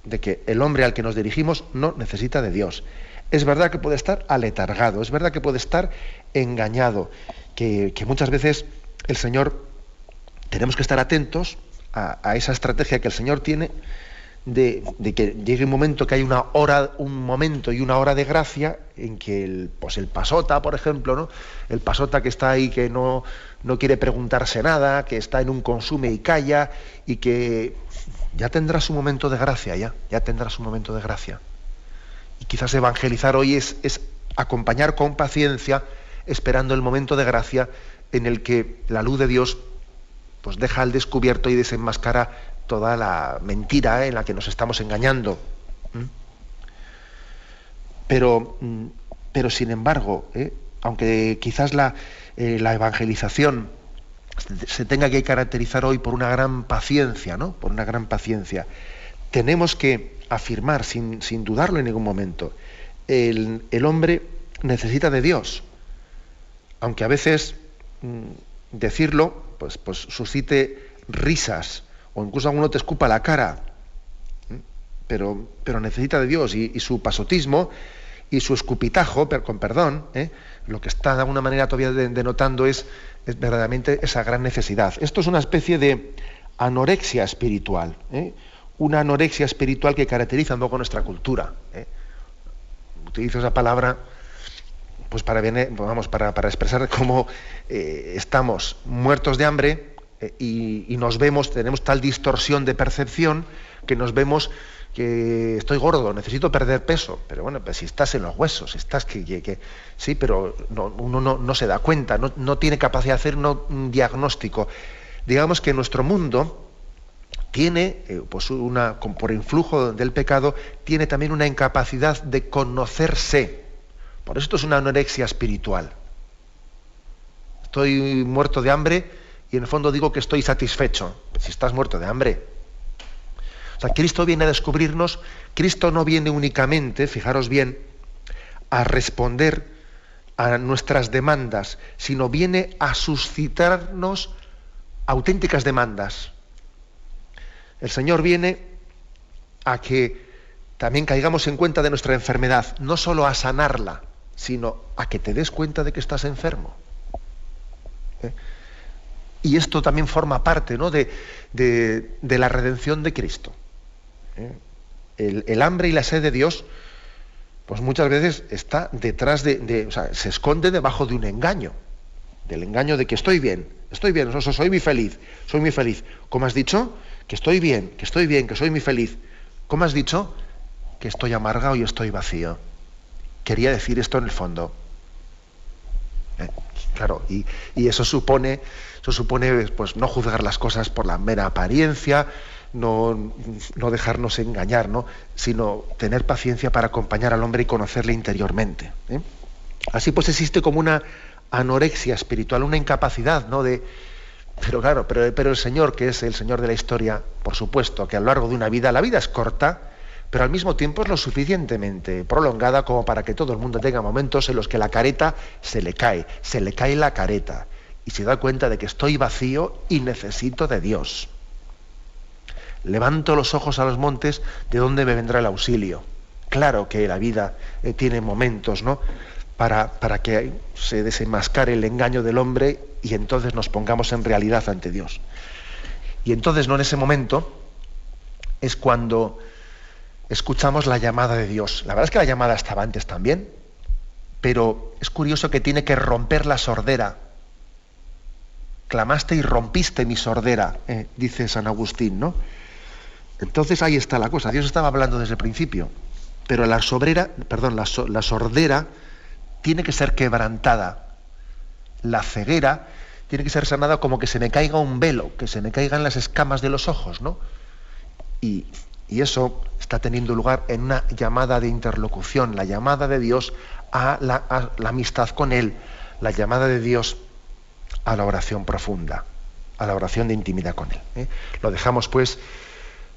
A: de que el hombre al que nos dirigimos no necesita de Dios. Es verdad que puede estar aletargado, es verdad que puede estar engañado, que muchas veces el Señor, tenemos que estar atentos a esa estrategia que el Señor tiene de que llegue un momento que hay un momento y una hora de gracia en que el pasota, por ejemplo, ¿no? El pasota que está ahí, que no quiere preguntarse nada, que está en un consume y calla, y que ya tendrá su momento de gracia, ya tendrá su momento de gracia. Y quizás evangelizar hoy es acompañar con paciencia, esperando el momento de gracia en el que la luz de Dios pues deja al descubierto y desenmascara toda la mentira en la que nos estamos engañando. Pero sin embargo, aunque quizás la evangelización se tenga que caracterizar hoy por una gran paciencia, ¿no? Por una gran paciencia, tenemos que afirmar sin dudarlo en ningún momento, el hombre necesita de Dios, aunque a veces decirlo pues suscite risas o incluso alguno te escupa la cara, pero necesita de Dios, y su pasotismo y su escupitajo, pero con perdón, lo que está de alguna manera todavía denotando es verdaderamente esa gran necesidad. Esto es una especie de anorexia espiritual, una anorexia espiritual que caracteriza un poco nuestra cultura. Utilizo esa palabra pues para expresar cómo estamos muertos de hambre y nos vemos, tenemos tal distorsión de percepción que nos vemos que estoy gordo, necesito perder peso, pero bueno, pues si estás en los huesos, estás que sí, pero uno no se da cuenta, no tiene capacidad de hacer un diagnóstico. Digamos que nuestro mundo tiene, por influjo del pecado, tiene también una incapacidad de conocerse. Por eso esto es una anorexia espiritual. Estoy muerto de hambre y en el fondo digo que estoy satisfecho. Pues si estás muerto de hambre. O sea, Cristo viene a descubrirnos, Cristo no viene únicamente, fijaros bien, a responder a nuestras demandas, sino viene a suscitarnos auténticas demandas. El Señor viene a que también caigamos en cuenta de nuestra enfermedad, no solo a sanarla, sino a que te des cuenta de que estás enfermo. Y esto también forma parte, ¿no?, de la redención de Cristo. El hambre y la sed de Dios, pues muchas veces está detrás o sea, se esconde debajo de un engaño, del engaño de que estoy bien, soy muy feliz. ¿Cómo has dicho? Que estoy bien, que soy muy feliz. ¿Cómo has dicho? Que estoy amargado y estoy vacío. Quería decir esto en el fondo. Claro, y eso supone pues no juzgar las cosas por la mera apariencia, no dejarnos engañar, ¿no?, sino tener paciencia para acompañar al hombre y conocerle interiormente. Así pues existe como una anorexia espiritual, una incapacidad, ¿no?, pero el Señor, que es el Señor de la historia, por supuesto, que a lo largo de una vida, la vida es corta, pero al mismo tiempo es lo suficientemente prolongada como para que todo el mundo tenga momentos en los que la careta se le cae la careta y se da cuenta de que estoy vacío y necesito de Dios. Levanto los ojos a los montes, ¿de dónde me vendrá el auxilio? Claro que la vida tiene momentos, ¿no?, para que se desenmascare el engaño del hombre y entonces nos pongamos en realidad ante Dios. Y entonces, no en ese momento, es cuando escuchamos la llamada de Dios. La verdad es que la llamada estaba antes también, pero es curioso que tiene que romper la sordera. Clamaste y rompiste mi sordera, dice San Agustín, ¿no? Entonces ahí está la cosa. Dios estaba hablando desde el principio, pero la sordera tiene que ser quebrantada. La ceguera tiene que ser sanada, como que se me caiga un velo, que se me caigan las escamas de los ojos, ¿no? Y eso está teniendo lugar en una llamada de interlocución, la llamada de Dios a la amistad con Él, la llamada de Dios a la oración profunda, a la oración de intimidad con Él. Lo dejamos pues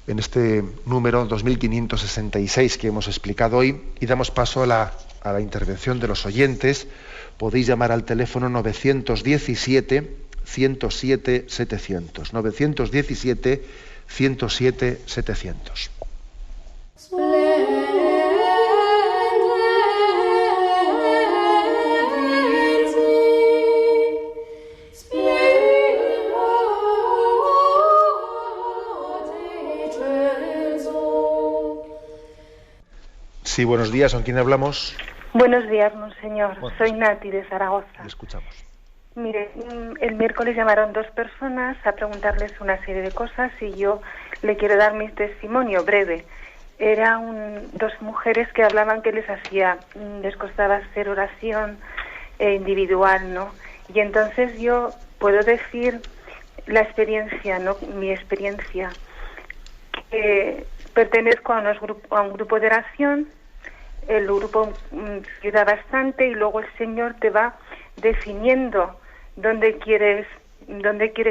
A: en este número 2566 que hemos explicado hoy y damos paso a la intervención de los oyentes. Podéis llamar al teléfono 917-107-700. 917-107-700. Sí, buenos días. ¿Con quién hablamos?
C: Buenos días, monseñor. Soy Nati de Zaragoza.
A: Le escuchamos.
C: Mire, el miércoles llamaron 2 personas a preguntarles una serie de cosas y yo le quiero dar mi testimonio breve. Eran 2 mujeres que hablaban que les costaba hacer oración individual, ¿no? Y entonces yo puedo decir la experiencia, ¿no? Mi experiencia. Pertenezco a un grupo de oración. El grupo ayuda bastante y luego el Señor te va definiendo dónde quiere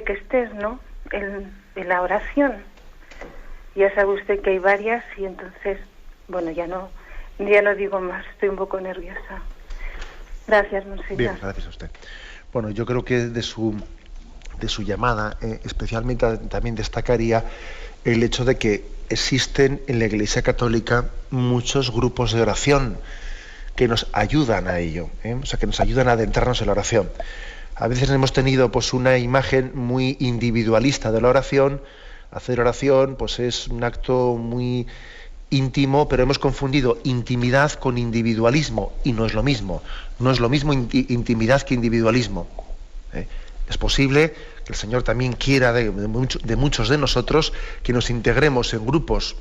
C: que estés, ¿no? En la oración. Ya sabe usted que hay varias y entonces, bueno, ya no digo más, estoy un poco nerviosa. Gracias, monseñor.
A: Bien, gracias a usted. Bueno, yo creo que de su llamada, especialmente también destacaría el hecho de que existen en la Iglesia Católica muchos grupos de oración que nos ayudan a ello, o sea, que nos ayudan a adentrarnos en la oración. A veces hemos tenido pues una imagen muy individualista de la oración. Hacer oración pues es un acto muy íntimo, pero hemos confundido intimidad con individualismo y no es lo mismo. No es lo mismo intimidad que individualismo. Es posible que el Señor también quiera de muchos de nosotros que nos integremos en grupos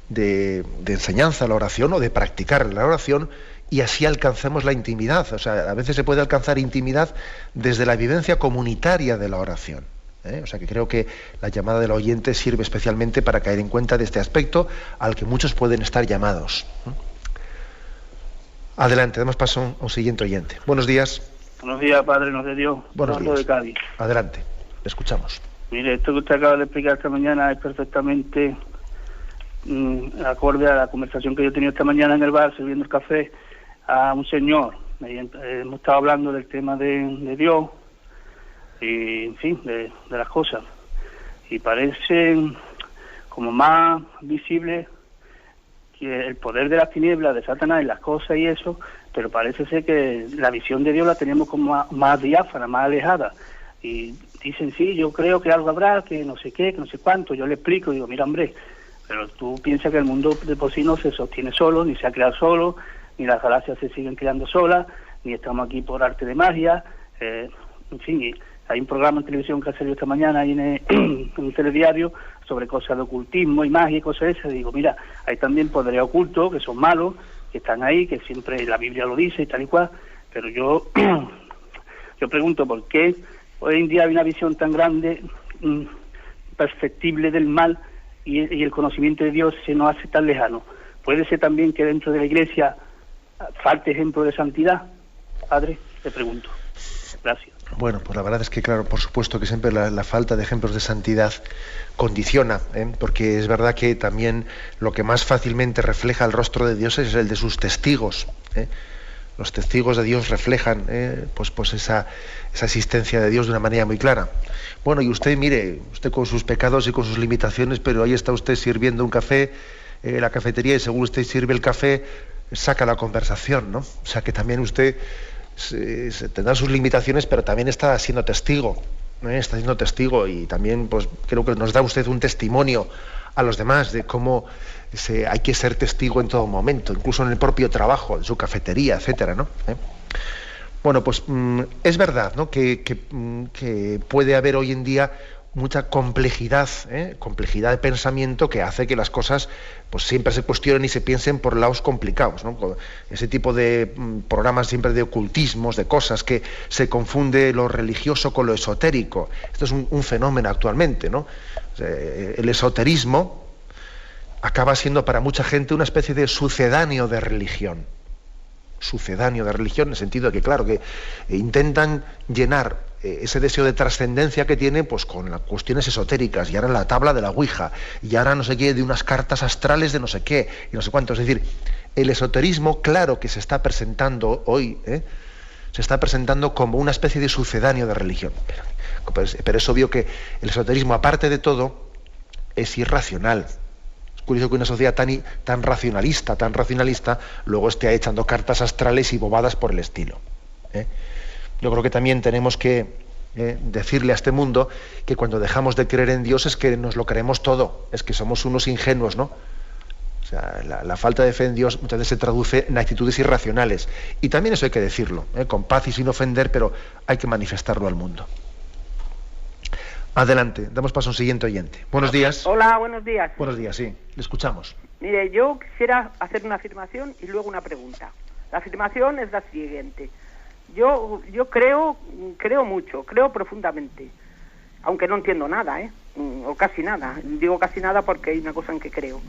A: de enseñanza a la oración o de practicar la oración y así alcancemos la intimidad. O sea, a veces se puede alcanzar intimidad desde la vivencia comunitaria de la oración. O sea, que creo que la llamada del oyente sirve especialmente para caer en cuenta de este aspecto al que muchos pueden estar llamados. Adelante, damos paso a un siguiente oyente. Buenos días.
D: Buenos días, Padre, nos de Dios.
A: Buenos días.
D: De Cádiz.
A: Adelante, le escuchamos.
D: Mire, esto que usted acaba de explicar esta mañana es perfectamente acorde a la conversación que yo he tenido esta mañana en el bar, sirviendo el café a un señor. Hemos estado hablando del tema de Dios y, en fin, de las cosas. Y parece como más visible que el poder de las tinieblas, de Satanás en las cosas y eso, pero parece ser que la visión de Dios la tenemos como más diáfana, más alejada. Y dicen, sí, yo creo que algo habrá, que no sé qué, que no sé cuánto. Yo le explico, digo, mira, hombre, pero tú piensas que el mundo de por sí no se sostiene solo, ni se ha creado solo, ni las galaxias se siguen creando solas, ni estamos aquí por arte de magia. En fin, y hay un programa en televisión que ha salido esta mañana ahí en un telediario sobre cosas de ocultismo y magia y cosas esas. Digo, mira, hay también poderes ocultos que son malos, que están ahí, que siempre la Biblia lo dice y tal y cual, pero yo pregunto por qué hoy en día hay una visión tan grande, perceptible del mal y el conocimiento de Dios se nos hace tan lejano. ¿Puede ser también que dentro de la Iglesia falte ejemplo de santidad? Padre, te pregunto. Gracias.
A: Bueno, pues la verdad es que, claro, por supuesto que siempre la falta de ejemplos de santidad condiciona, porque es verdad que también lo que más fácilmente refleja el rostro de Dios es el de sus testigos. Los testigos de Dios reflejan pues esa existencia de Dios de una manera muy clara. Bueno, y usted, mire, usted con sus pecados y con sus limitaciones, pero ahí está usted sirviendo un café en la cafetería y según usted sirve el café, saca la conversación, ¿no? O sea, que también usted tendrá sus limitaciones, pero también está siendo testigo, está siendo testigo, y también pues creo que nos da usted un testimonio a los demás de cómo hay que ser testigo en todo momento, incluso en el propio trabajo, en su cafetería, etcétera, ¿no? Bueno, pues es verdad, ¿no?, que puede haber hoy en día mucha complejidad de pensamiento que hace que las cosas pues siempre se cuestionen y se piensen por lados complicados, ¿no? Ese tipo de programas siempre de ocultismos, de cosas que se confunde lo religioso con lo esotérico. Esto es un fenómeno actualmente, ¿no? O sea, el esoterismo acaba siendo para mucha gente una especie de sucedáneo de religión. Sucedáneo de religión, en el sentido de que, claro, que intentan llenar ese deseo de trascendencia que tiene pues con las cuestiones esotéricas, y ahora la tabla de la Ouija, y ahora no sé qué, de unas cartas astrales de no sé qué, y no sé cuánto. Es decir, el esoterismo, claro que se está presentando hoy, se está presentando como una especie de sucedáneo de religión. Pero es obvio que el esoterismo, aparte de todo, es irracional. Es curioso que una sociedad tan racionalista, luego esté echando cartas astrales y bobadas por el estilo. Yo creo que también tenemos que decirle a este mundo que cuando dejamos de creer en Dios es que nos lo creemos todo, es que somos unos ingenuos, ¿no? O sea, la falta de fe en Dios muchas veces se traduce en actitudes irracionales. Y también eso hay que decirlo, con paz y sin ofender, pero hay que manifestarlo al mundo. Adelante, damos paso a un siguiente oyente. Buenos días.
E: Hola, buenos días.
A: Buenos días, sí, le escuchamos.
E: Mire, yo quisiera hacer una afirmación y luego una pregunta. La afirmación es la siguiente. Yo creo mucho, creo profundamente, aunque no entiendo nada, o casi nada. Digo casi nada porque hay una cosa en que creo.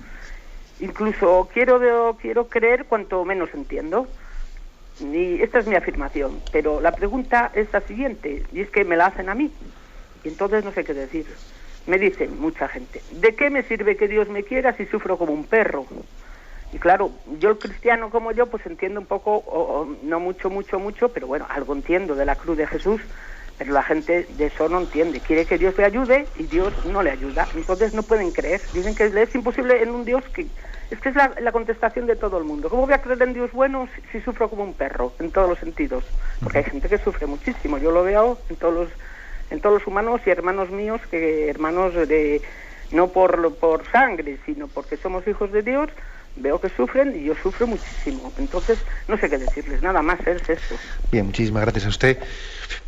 E: Incluso quiero creer cuanto menos entiendo. Y esta es mi afirmación. Pero la pregunta es la siguiente, y es que me la hacen a mí. Y entonces no sé qué decir. Me dicen mucha gente, ¿de qué me sirve que Dios me quiera si sufro como un perro? Y claro, yo el cristiano como yo, pues entiendo un poco, no mucho, pero bueno, algo entiendo de la cruz de Jesús, pero la gente de eso no entiende. Quiere que Dios le ayude y Dios no le ayuda. Entonces no pueden creer. Dicen que es imposible en un Dios que... Es que es la contestación de todo el mundo. ¿Cómo voy a creer en Dios bueno si sufro como un perro, en todos los sentidos? Porque hay gente que sufre muchísimo. Yo lo veo en todos los humanos y hermanos míos, que hermanos de no por sangre, sino porque somos hijos de Dios. Veo que sufren y yo sufro muchísimo. Entonces, no sé qué decirles, nada más es eso.
A: Bien, muchísimas gracias a usted.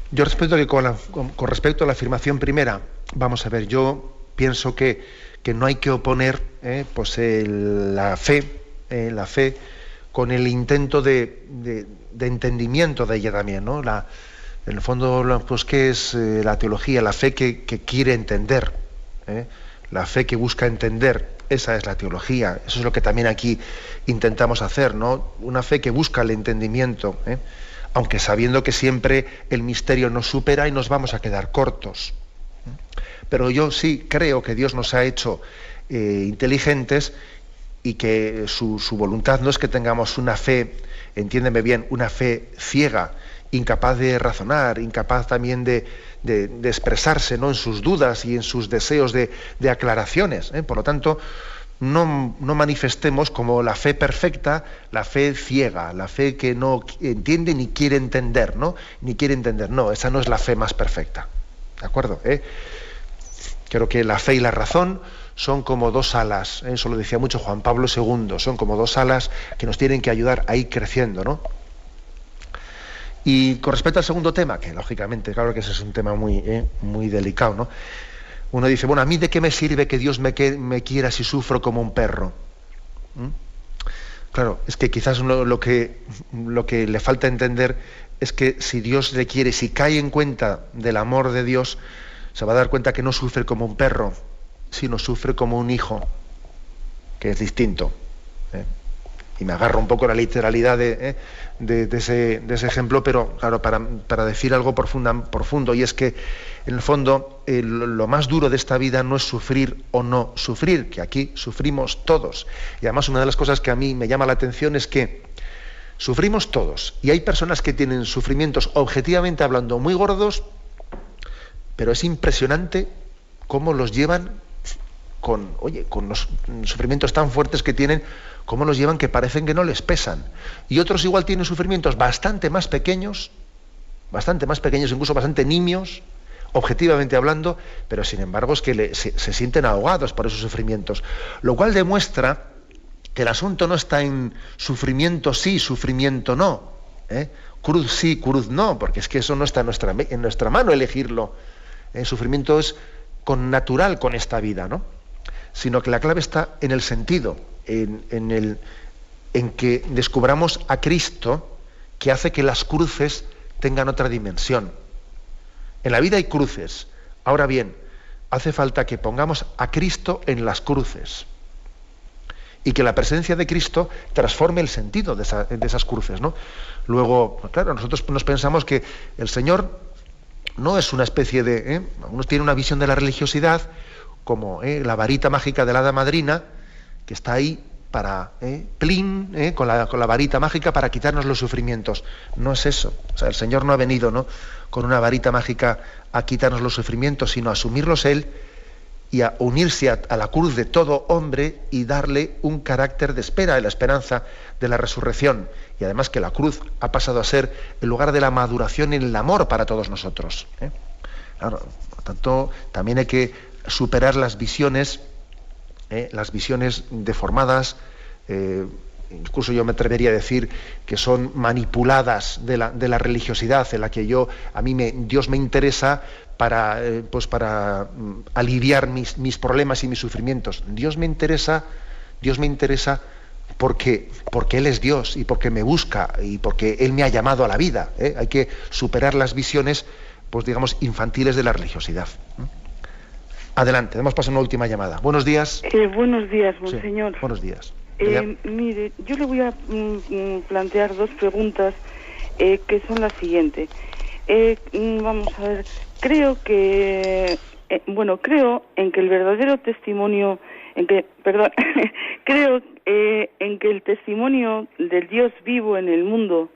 A: Yo respeto que con respecto a la afirmación primera, vamos a ver, yo pienso que no hay que oponer la fe con el intento de entendimiento de ella también, ¿no? En el fondo, pues, ¿qué es la teología? La fe que quiere entender, la fe que busca entender. Esa es la teología, eso es lo que también aquí intentamos hacer, ¿no? Una fe que busca el entendimiento, aunque sabiendo que siempre el misterio nos supera y nos vamos a quedar cortos. Pero yo sí creo que Dios nos ha hecho inteligentes, y que su voluntad no es que tengamos una fe, entiéndeme bien, una fe ciega, incapaz de razonar, incapaz también de expresarse, ¿no?, en sus dudas y en sus deseos de aclaraciones. Por lo tanto, no manifestemos como la fe perfecta, la fe ciega, la fe que no entiende ni quiere entender, ¿no? No, esa no es la fe más perfecta. ¿De acuerdo? Creo que la fe y la razón son como dos alas, eso lo decía mucho Juan Pablo II, son como dos alas que nos tienen que ayudar a ir creciendo, ¿no? Y con respecto al segundo tema, que lógicamente, claro que ese es un tema muy delicado, ¿no? Uno dice, bueno, ¿a mí de qué me sirve que Dios me quiera si sufro como un perro? Claro, es que quizás lo que le falta entender es que si Dios le quiere, si cae en cuenta del amor de Dios, se va a dar cuenta que no sufre como un perro, sino sufre como un hijo, que es distinto. Y me agarro un poco la literalidad de ese ejemplo, pero claro, para decir algo profundo, y es que en el fondo lo más duro de esta vida no es sufrir o no sufrir, que aquí sufrimos todos. Y además una de las cosas que a mí me llama la atención es que sufrimos todos, y hay personas que tienen sufrimientos objetivamente hablando muy gordos, pero es impresionante cómo los llevan con los sufrimientos tan fuertes que tienen, cómo los llevan que parecen que no les pesan. Y otros igual tienen sufrimientos bastante más pequeños, incluso bastante nimios, objetivamente hablando, pero sin embargo es que se sienten ahogados por esos sufrimientos. Lo cual demuestra que el asunto no está en sufrimiento sí, sufrimiento no. Cruz sí, cruz no, porque es que eso no está en nuestra mano elegirlo. El sufrimiento es natural con esta vida, ¿no? Sino que la clave está en el sentido, en que descubramos a Cristo, que hace que las cruces tengan otra dimensión. En la vida hay cruces. Ahora bien, hace falta que pongamos a Cristo en las cruces y que la presencia de Cristo transforme el sentido de esas cruces, ¿no? Luego, claro, nosotros nos pensamos que el Señor no es una especie de... Algunos tienen una visión de la religiosidad como la varita mágica de la hada madrina, que está ahí para, con la varita mágica para quitarnos los sufrimientos. No es eso. O sea, el Señor no ha venido, ¿no?, con una varita mágica a quitarnos los sufrimientos, sino a asumirlos Él y a unirse a la cruz de todo hombre y darle un carácter de espera, de la esperanza de la resurrección. Y además que la cruz ha pasado a ser el lugar de la maduración en el amor para todos nosotros. Claro, por tanto, también hay que superar las visiones deformadas, incluso yo me atrevería a decir que son manipuladas de la religiosidad, en la que Dios me interesa para aliviar mis problemas y mis sufrimientos. Dios me interesa porque Él es Dios y porque me busca y porque Él me ha llamado a la vida. Hay que superar las visiones, pues digamos, infantiles de la religiosidad. Adelante, damos paso a una última llamada. Buenos días.
F: Buenos días, monseñor.
A: Sí, buenos días.
F: Mire, yo le voy a plantear dos preguntas que son las siguientes. Vamos a ver, creo en que el verdadero testimonio, creo en que el testimonio del Dios vivo en el mundo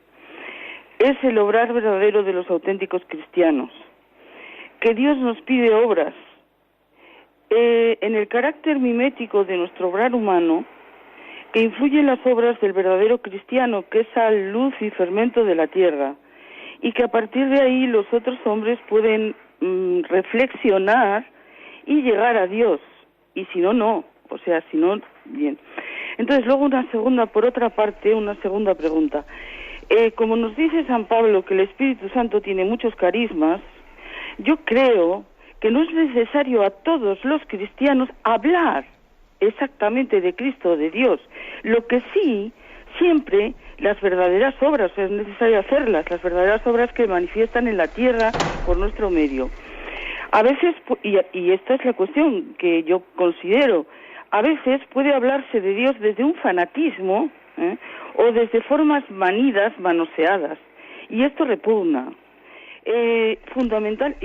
F: es el obrar verdadero de los auténticos cristianos, que Dios nos pide obras. En el carácter mimético de nuestro obrar humano, que influyen las obras del verdadero cristiano, que es sal, luz y fermento de la tierra, y que a partir de ahí los otros hombres pueden reflexionar y llegar a Dios, y si no, no, o sea, si no, bien. Entonces, luego por otra parte, una segunda pregunta. Como nos dice San Pablo que el Espíritu Santo tiene muchos carismas, yo creo que no es necesario a todos los cristianos hablar exactamente de Cristo, de Dios. Lo que sí, siempre las verdaderas obras, es necesario hacerlas, las verdaderas obras que manifiestan en la tierra por nuestro medio. A veces, y esta es la cuestión que yo considero, a veces puede hablarse de Dios desde un fanatismo, o desde formas manidas, manoseadas, y esto repugna. Fundamental,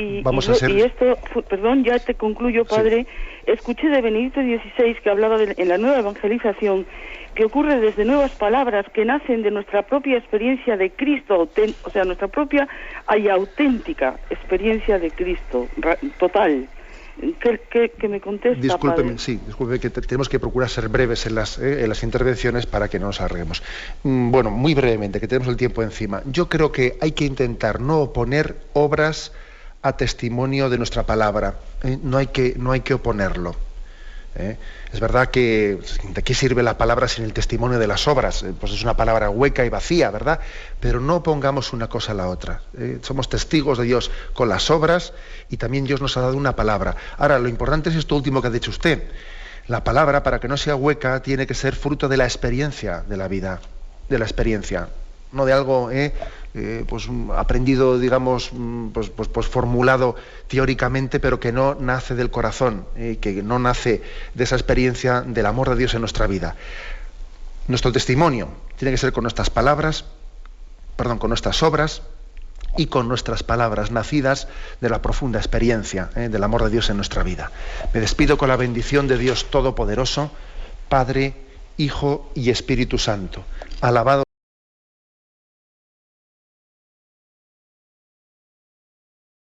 F: perdón, ya te concluyo, padre. Sí. Escuché de Benedicto XVI que hablaba en la nueva evangelización, que ocurre desde nuevas palabras que nacen de nuestra propia experiencia de Cristo, o sea, nuestra propia y auténtica experiencia de Cristo, total. ¿Qué me contesta,
A: Discúlpeme,
F: padre?
A: Sí, discúlpeme, que tenemos que procurar ser breves en las intervenciones para que no nos alarguemos. Bueno, muy brevemente, que tenemos el tiempo encima. Yo creo que hay que intentar no oponer obras a testimonio de nuestra palabra. No hay que oponerlo. Es verdad que ¿de qué sirve la palabra sin el testimonio de las obras? Pues es una palabra hueca y vacía, ¿verdad? Pero no pongamos una cosa a la otra. Somos testigos de Dios con las obras y también Dios nos ha dado una palabra. Ahora, lo importante es esto último que ha dicho usted. La palabra, para que no sea hueca, tiene que ser fruto de la experiencia de la vida, de la experiencia, no de algo pues aprendido, digamos, pues formulado teóricamente, pero que no nace del corazón, que no nace de esa experiencia del amor de Dios en nuestra vida. Nuestro testimonio tiene que ser con nuestras palabras, con nuestras obras y con nuestras palabras nacidas de la profunda experiencia del amor de Dios en nuestra vida. Me despido con la bendición de Dios Todopoderoso, Padre, Hijo y Espíritu Santo. Alabado